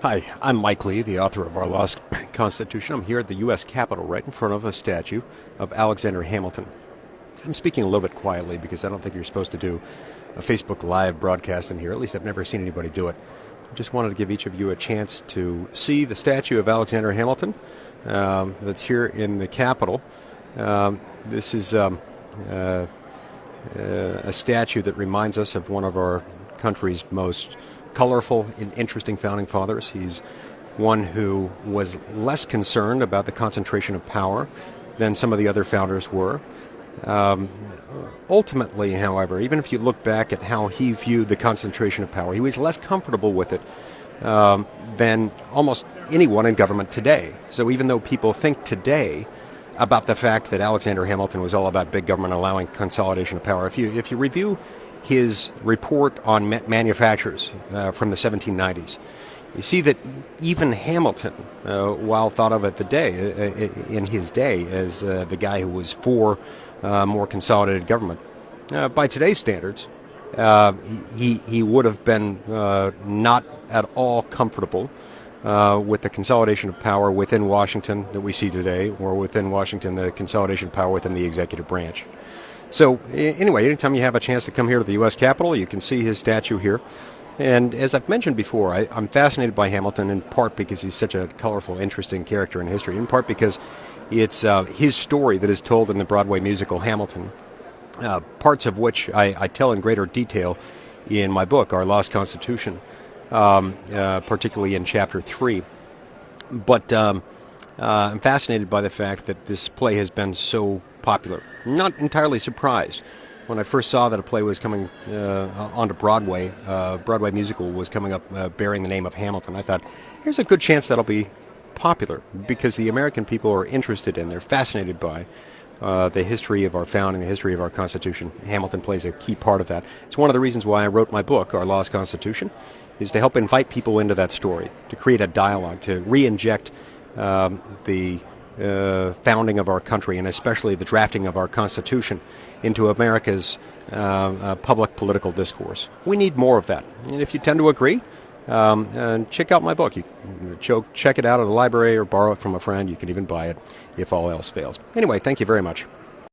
Hi, I'm Mike Lee, the author of Our Lost Constitution. I'm here at the U.S. Capitol right in front of a statue of Alexander Hamilton. I'm speaking a little bit quietly because I don't think you're supposed to do a Facebook Live broadcast in here. At least I've never seen anybody do it. I just wanted to give each of you a chance to see the statue of Alexander Hamilton that's here in the Capitol. This is a statue that reminds us of one of our country's most colorful and interesting founding fathers. He's one who was less concerned about the concentration of power than some of the other founders were. Ultimately, however, even if you look back at how he viewed the concentration of power, he was less comfortable with it than almost anyone in government today. So even though people think today about the fact that Alexander Hamilton was all about big government allowing consolidation of power, if you review his report on manufacturers from the 1790s, you see that even Hamilton, while thought of in his day as the guy who was for more consolidated government, by today's standards, he would have been not at all comfortable with the consolidation of power within Washington that we see today, or within Washington, the consolidation of power within the executive branch. So anyway, anytime you have a chance to come here to the U.S. Capitol, you can see his statue here. And as I've mentioned before, I'm fascinated by Hamilton in part because he's such a colorful, interesting character in history, in part because it's his story that is told in the Broadway musical Hamilton, parts of which I tell in greater detail in my book, Our Lost Constitution, particularly in Chapter 3. But I'm fascinated by the fact that this play has been so popular. Not entirely surprised. When I first saw that a play was coming onto Broadway, Broadway musical was coming up bearing the name of Hamilton, I thought, here's a good chance that'll be popular because the American people are interested in, they're fascinated by the history of our founding, the history of our Constitution. Hamilton plays a key part of that. It's one of the reasons why I wrote my book, Our Lost Constitution, is to help invite people into that story, to create a dialogue, to re-inject the founding of our country, and especially the drafting of our Constitution, into America's public political discourse. We need more of that. And if you tend to agree, check out my book. You can check it out at a library or borrow it from a friend. You can even buy it if all else fails. Anyway, thank you very much.